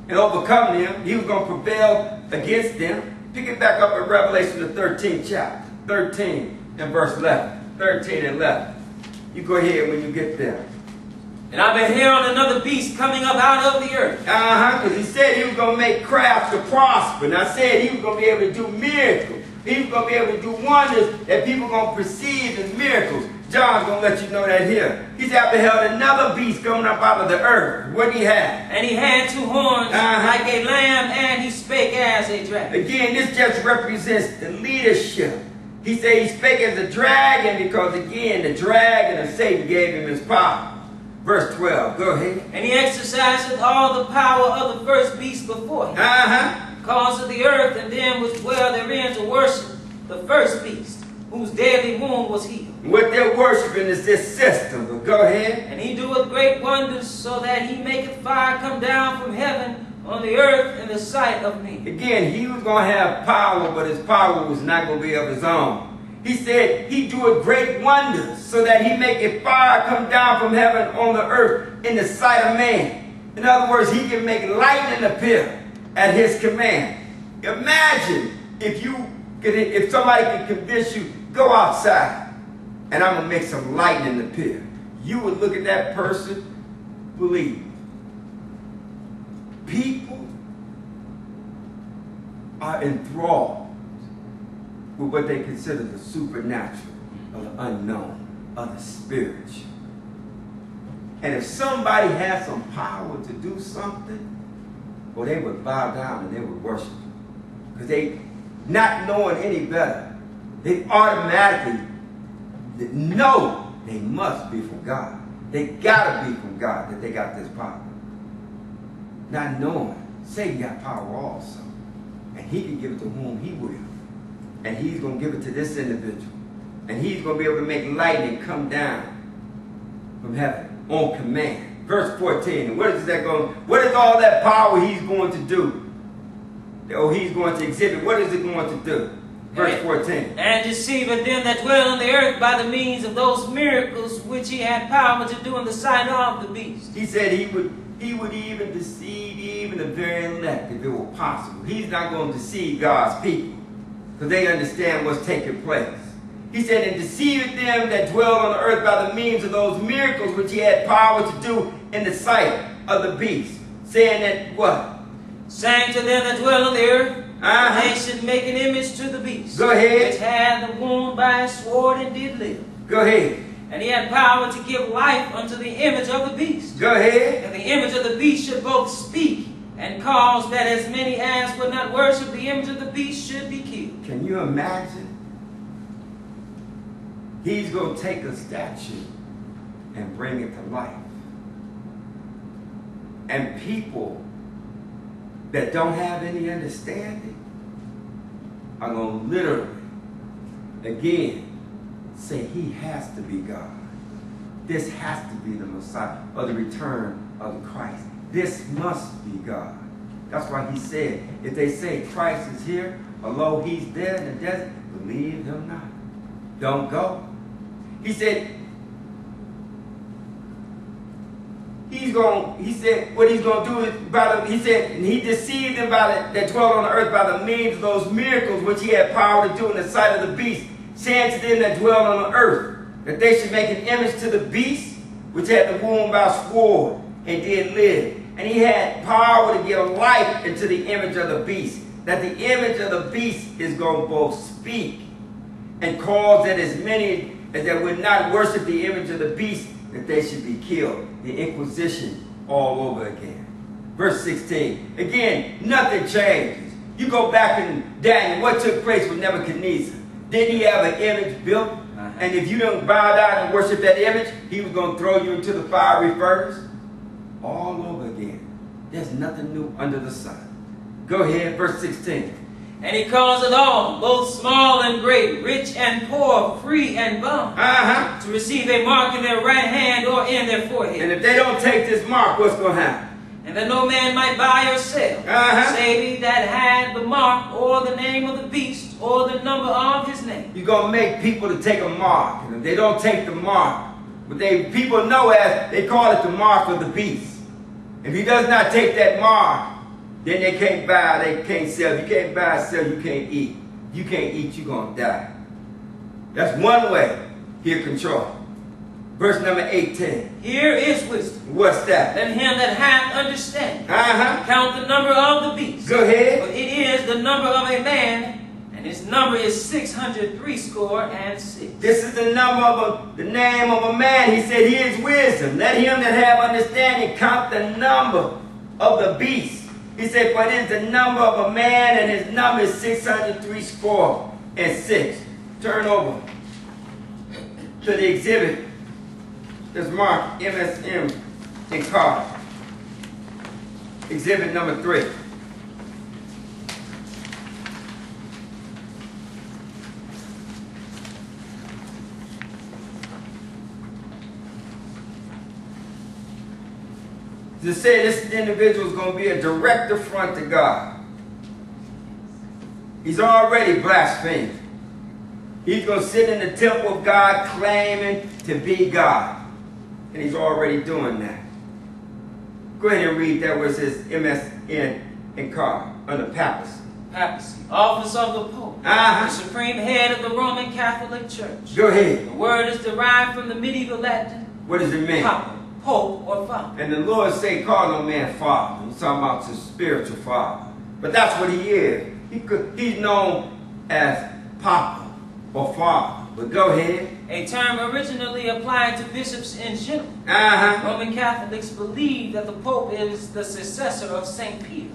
and overcome them. He was going to prevail against them. Pick it back up in Revelation, the 13th chapter. 13 and verse 11. 13 and 11. You go ahead when you get there. And I beheld another beast coming up out of the earth. Because he said he was going to make crafts to prosper. And I said he was going to be able to do miracles. He was going to be able to do wonders that people are going to perceive as miracles. John's going to let you know that here. He said, I beheld another beast coming up out of the earth. What did he have? And he had two horns like a lamb, and he spake as a dragon. Again, this just represents the leadership. He said he spake as a dragon because, again, the dragon of Satan gave him his power. Verse 12, go ahead. And he exerciseth all the power of the first beast before him. Caused the earth and them which dwell therein to worship the first beast, whose deadly wound was healed. What they're worshiping is this system, but go ahead. And he doeth great wonders, so that he maketh fire come down from heaven on the earth in the sight of men. Again, he was going to have power, but his power was not going to be of his own. He said he doeth great wonders, so that he maketh fire come down from heaven on the earth in the sight of man. In other words, he can make lightning appear at his command. Imagine if somebody could convince you, go outside, and I'm going to make some lightning appear. You would look at that person, believe. People are enthralled with what they consider the supernatural, or the unknown, or the spiritual. And if somebody had some power to do something, well, they would bow down and they would worship him. Because they, not knowing any better, they automatically know they must be from God. They gotta be from God that they got this power. Not knowing, Satan got power also. And he can give it to whom he will. And he's going to give it to this individual. And he's going to be able to make lightning come down from heaven on command. Verse 14. And what is all that power he's going to do? Or he's going to exhibit. What is it going to do? Verse 14. And deceiveth them that dwell on the earth by the means of those miracles which he had power to do in the sight of the beast. He said he would even deceive even the very elect if it were possible. He's not going to deceive God's people, because they understand what's taking place. He said, and deceiveth them that dwell on the earth by the means of those miracles which he had power to do in the sight of the beast. Saying that what? Saying to them that dwell on the earth, they should make an image to the beast. Go ahead. Which had the wound by a sword and did live. Go ahead. And he had power to give life unto the image of the beast. Go ahead. And the image of the beast should both speak and cause that as many as would not worship the image of the beast should be killed. Can you imagine? He's going to take a statue and bring it to life. And people that don't have any understanding are going to literally, again, say he has to be God. This has to be the Messiah, or the return of the Christ. This must be God. That's why he said, if they say Christ is here, although he's dead in the desert, believe him not. Don't go. He said, he said what he's going to do is, he said, and he deceived them that dwell on the earth by the means of those miracles which he had power to do in the sight of the beast, saying to them that dwell on the earth, that they should make an image to the beast, which had the wound by a sword, and did live. And he had power to give life into the image of the beast, that the image of the beast is going to both speak and caused that as many as that would not worship the image of the beast, that they should be killed. The Inquisition all over again. Verse 16. Again, nothing changes. You go back in Daniel, what took place with Nebuchadnezzar? Didn't he have an image built? And if you don't bow down and worship that image, he was going to throw you into the fiery furnace? All over again. There's nothing new under the sun. Go ahead, verse 16. And he causeth all, both small and great, rich and poor, free and bond, to receive a mark in their right hand or in their forehead. And if they don't take this mark, what's going to happen? And that no man might buy or sell, save he that had the mark, or the name of the beast, or the number of his name. You're going to make people to take a mark. And if they don't take the mark, what people know as, they call it the mark of the beast. If he does not take that mark, then they can't buy, they can't sell. You can't buy or sell, you can't eat. You can't eat, you're going to die. That's one way he'll control. Verse number 18. Here is wisdom. What's that? Let him that hath understanding count the number of the beast. Go ahead. For it is the number of a man, and his number is 666. This is the number of the name of a man. He said, here is wisdom. Let him that have understanding count the number of the beast. He said, for it is the number of a man, and his number is 666. Turn over to the exhibit. There's marked MSM in card. Exhibit number 3. To say this individual is going to be a direct affront to God. He's already blasphemed. He's going to sit in the temple of God claiming to be God. And he's already doing that. Go ahead and read that where it says MSN in car under Papacy. Papacy, office of the Pope, the supreme head of the Roman Catholic Church. Go ahead. The word is derived from the medieval Latin. What does it mean? Papa, Pope, or Father. And the Lord say, call no man father. He's talking about his spiritual father. But that's what he is. He's known as Papa or Father. But go ahead. A term originally applied to bishops in general. Roman Catholics believe that the Pope is the successor of St. Peter,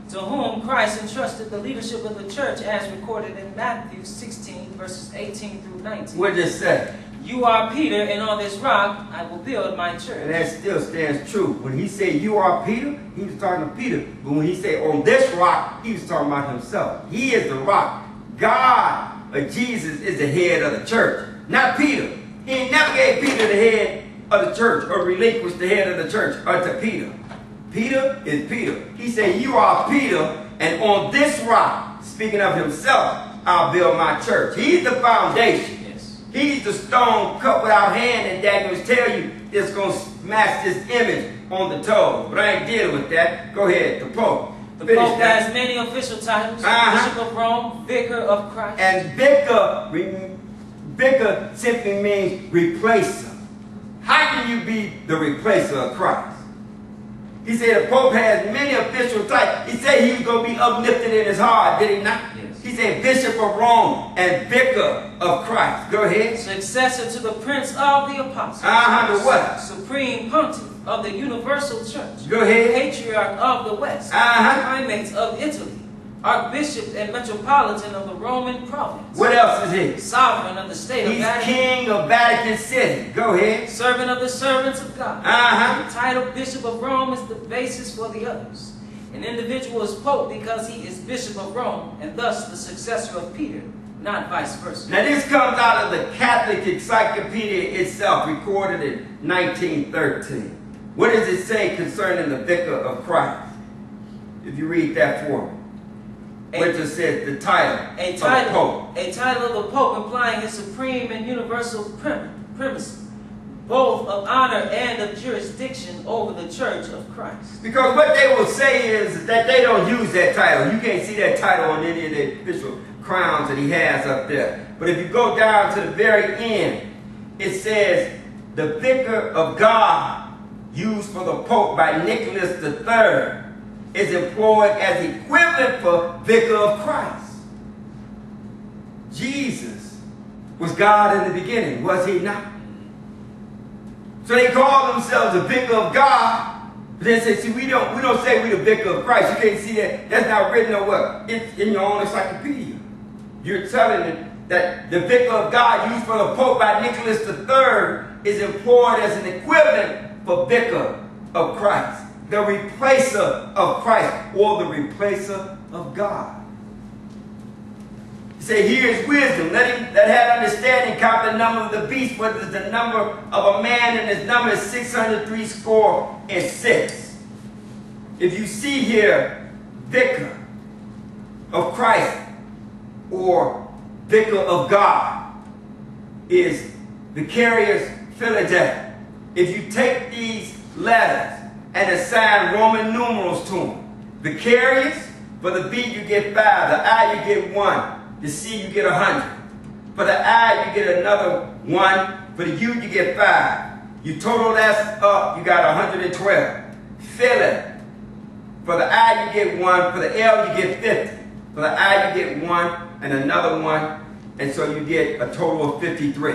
to whom Christ entrusted the leadership of the church as recorded in Matthew 16, verses 18 through 19. What does it say? You are Peter, and on this rock I will build my church. And that still stands true. When he said, you are Peter, he was talking to Peter. But when he said, on this rock, he was talking about himself. He is the rock. God, or Jesus, is the head of the church, not Peter. He never gave Peter the head of the church or relinquished the head of the church unto Peter. Peter is Peter. He said, you are Peter, and on this rock, speaking of himself, I'll build my church. He's the foundation. He's the stone cut without hand, and Daniel tell you it's going to match this image on the toe. But I ain't dealing with that. Go ahead, the Pope. The Pope has many official titles. Bishop of Rome, Vicar of Christ. And vicar simply means replacer. How can you be the replacer of Christ? He said the Pope has many official titles. He said he was going to be uplifted in his heart, did he not? Yes. He said Bishop of Rome and Vicar of Christ. Go ahead. Successor to the Prince of the Apostles. The what? Supreme Pontiff of the Universal Church. Go ahead. Patriarch of the West. Primates of Italy. Archbishop and Metropolitan of the Roman Province. What else is he? Sovereign of the State of Vatican. He's King of Vatican City. Go ahead. Servant of the servants of God. The title Bishop of Rome is the basis for the others. An individual is Pope because he is Bishop of Rome, and thus the successor of Peter, not vice versa. Now this comes out of the Catholic Encyclopedia itself, recorded in 1913. What does it say concerning the Vicar of Christ? If you read that for me. Which just says the title of the Pope. A title of the Pope implying his supreme and universal primacy, both of honor and of jurisdiction over the Church of Christ. Because what they will say is that they don't use that title. You can't see that title on any of the official crowns that he has up there. But if you go down to the very end, it says the Vicar of God, used for the Pope by Nicholas III, is employed as equivalent for Vicar of Christ. Jesus was God in the beginning, was he not? So they call themselves the vicar of God, but then say, see, we don't say we the vicar of Christ. You can't see that. That's not written nowhere. It's in your own encyclopedia. You're telling it that the vicar of God used for the Pope by Nicholas III is employed as an equivalent for vicar of Christ, the replacer of Christ, or the replacer of God. He said, here is wisdom. Let him that had understanding count the number of the beast, what is the number of a man, and his number is 636. If you see here, vicar of Christ or vicar of God is vicarious Philadelphia. If you take these letters and assign Roman numerals to them, vicarious, for the B you get 5, the I you get 1, the C you get 100. For the I you get another 1, for the U you get 5. You total that up, you got 112. Philip, for the I you get 1, for the L you get 50. For the I you get 1 and another 1, and so you get a total of 53.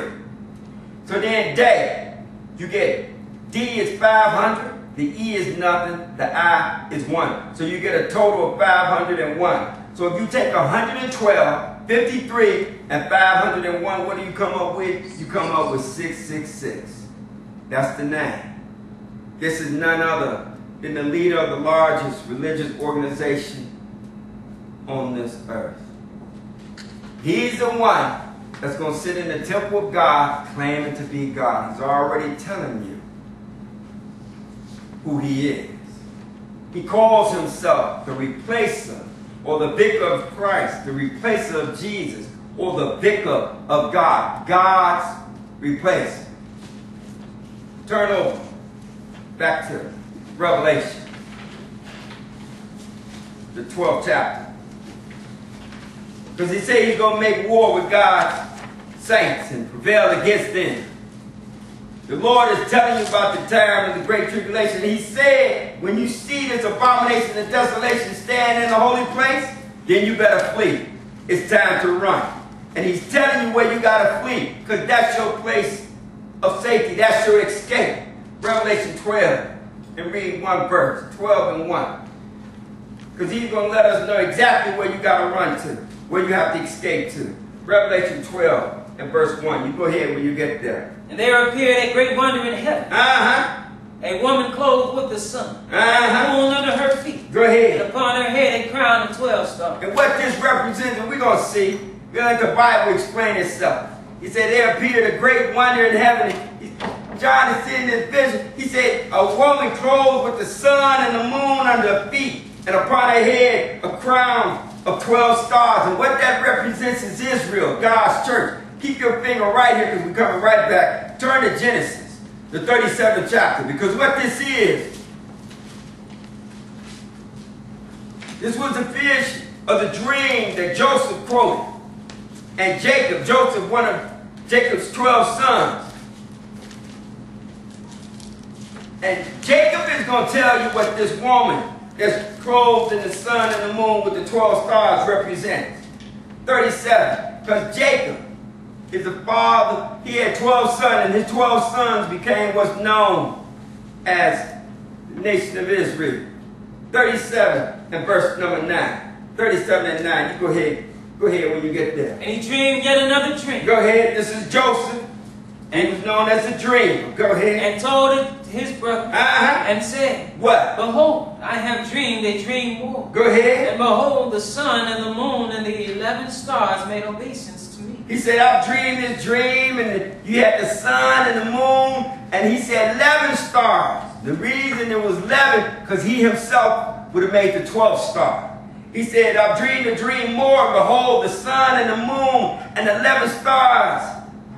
So then day, you get D is 500, the E is nothing, the I is 1. So you get a total of 501. So if you take 112, 53, and 501, what do you come up with? You come up with 666. That's the name. This is none other than the leader of the largest religious organization on this earth. He's the one that's going to sit in the temple of God claiming to be God. He's already telling you who he is. He calls himself the replacer, or the vicar of Christ, the replacer of Jesus, or the vicar of God, God's replacer. Turn over back to Revelation, the 12th chapter. Because he said he's going to make war with God's saints and prevail against them. The Lord is telling you about the time of the great tribulation. He said, when you see this abomination and desolation stand in the holy place, then you better flee. It's time to run. And he's telling you where you got to flee, because that's your place of safety. That's your escape. Revelation 12, and read one verse, 12 and 1. Because he's going to let us know exactly where you got to run to, where you have to escape to. Revelation 12 and verse 1. You go ahead when you get there. And there appeared a great wonder in heaven. A woman clothed with the sun. And the moon under her feet. Go ahead. And upon her head a crown of 12 stars. And what this represents, and we're going to see, we're going to let the Bible explain itself. He said there appeared a great wonder in heaven. John is seeing this vision. He said, a woman clothed with the sun and the moon under her feet, and upon her head a crown of 12 stars. And what that represents is Israel, God's church. Keep your finger right here because we're coming right back. Turn to Genesis, the 37th chapter, because what this was a vision of the dream that Joseph quoted. And Jacob, Joseph, one of Jacob's 12 sons. And Jacob is going to tell you what this woman that's clothed in the sun and the moon with the 12 stars represents. 37. Because Jacob is the father. He had 12 sons, and his 12 sons became what's known as the nation of Israel. 37 and verse number 9. 37 and 9. You go ahead. Go ahead when you get there. And he dreamed yet another dream. Go ahead. This is Joseph. And he was known as a dreamer. Go ahead. And told it to his brother. And said, what? Behold, I have dreamed a dream more. Go ahead. And behold, the sun and the moon and the 11 stars made obeisance to me. He said, I've dreamed this dream, and you had the sun and the moon, and he said 11 stars. The reason it was 11, because he himself would have made the 12th star. He said, I've dreamed a dream more, and behold, the sun and the moon and the 11 stars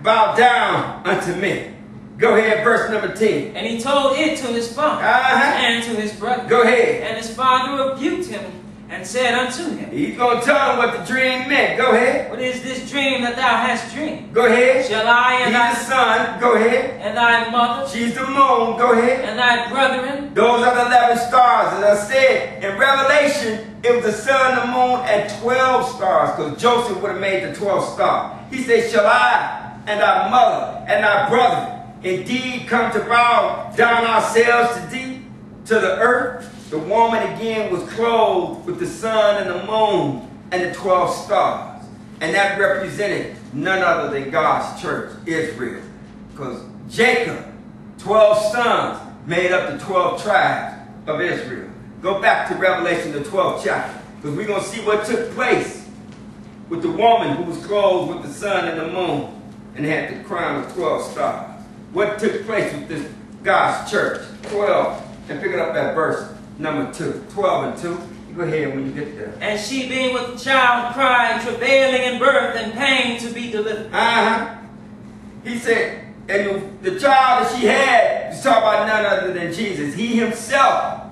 bow down unto me. Go ahead, verse number 10. And he told it to his father and to his brother. Go ahead. And his father rebuked him and said unto him, He's going to tell him what the dream meant. Go ahead. What is this dream that thou hast dreamed? Go ahead. Shall I and He's the sun. Go ahead. and thy mother She's the moon. Go ahead. and thy brethren? Those are the 11 stars. As I said, in Revelation, it was the sun, the moon, and 12 stars, because Joseph would have made the 12th star. He said, shall I and thy mother and thy brother indeed come to bow down ourselves to thee, to the earth? The woman again was clothed with the sun and the moon and the 12 stars. And that represented none other than God's church, Israel. Because Jacob, 12 sons, made up the 12 tribes of Israel. Go back to Revelation, the 12th chapter. Because we're going to see what took place with the woman who was clothed with the sun and the moon and had the crown of 12 stars. What took place with this God's church? 12. And pick it up at verse number 2. 12 and 2. You go ahead when you get there. And she being with child cried, travailing in birth and pain to be delivered. He said, and the child that she had, he's talking about none other than Jesus. He himself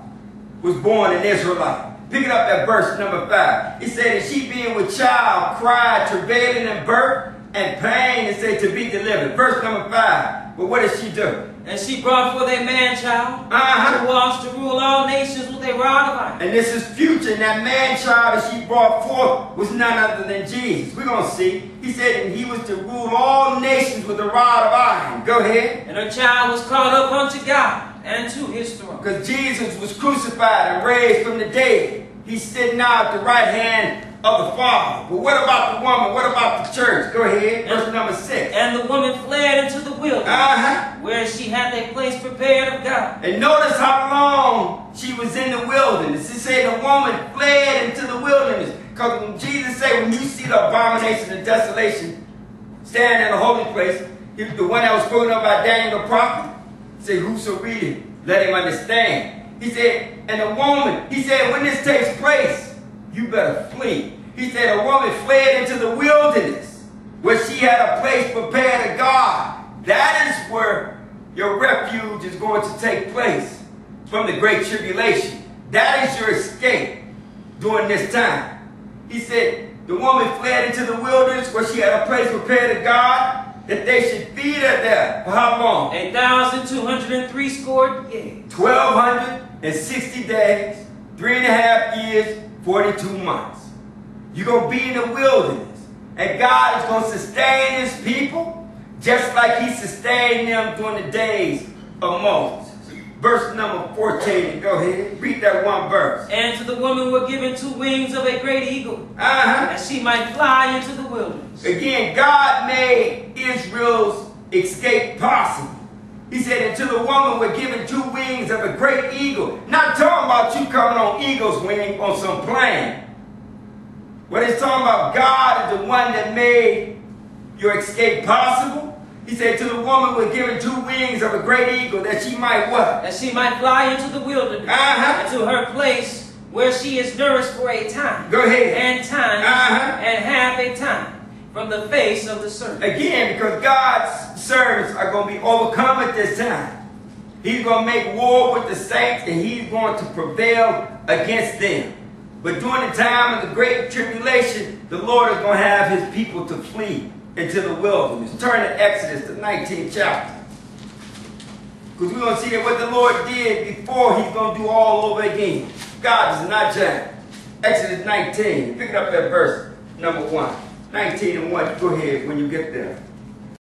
was born an Israelite. Pick it up at verse number 5. He said, and she being with child cried, travailing in birth and pain, and said to be delivered. Verse number 5. But what did she do? And she brought forth a man-child who was to rule all nations with a rod of iron. And this is future. And that man-child that she brought forth was none other than Jesus. We're going to see. He said, and he was to rule all nations with a rod of iron. Go ahead. And her child was caught up unto God and to his throne. Because Jesus was crucified and raised from the dead. He's sitting now at the right hand of the Father. But what about the woman? What about the church? Go ahead. Verse number 6. And the woman fled into the wilderness, where she had a place prepared of God. And notice how long she was in the wilderness. It said the woman fled into the wilderness. Because when Jesus said, when you see the abomination and desolation stand in the holy place, the one that was spoken of by Daniel the prophet, he said, whoso read it, let him understand. He said, and the woman, he said, when this takes place, you better flee. He said, a woman fled into the wilderness, where she had a place prepared to God. That is where your refuge is going to take place from the great tribulation. That is your escape during this time. He said, the woman fled into the wilderness, where she had a place prepared to God, that they should feed her there. For how long? 1,203 scored years. 1,260 days, 3.5 years, 42 months. You're going to be in the wilderness. And God is going to sustain his people just like he sustained them during the days of Moses. Verse number 14. Go ahead. Read that one verse. And to the woman were given 2 wings of a great eagle, that she might fly into the wilderness. Again, God made Israel's escape possible. He said, and to the woman were given 2 wings of a great eagle. Not talking about you coming on eagle's wing on some plane. What he's talking about, God is the one that made your escape possible. He said, to the woman were given 2 wings of a great eagle, that she might what? That she might fly into the wilderness, and to her place where she is nourished for a time. Go ahead. And time, and half a time, from the face of the serpent. Again, because God's servants are going to be overcome at this time. He's going to make war with the saints, and he's going to prevail against them. But during the time of the great tribulation, the Lord is going to have his people to flee into the wilderness. Turn to Exodus, the 19th chapter. Because we're going to see that what the Lord did before, he's going to do all over again. God is not giant. Exodus 19. Pick it up at verse number 1. 19 and 1. Go ahead when you get there.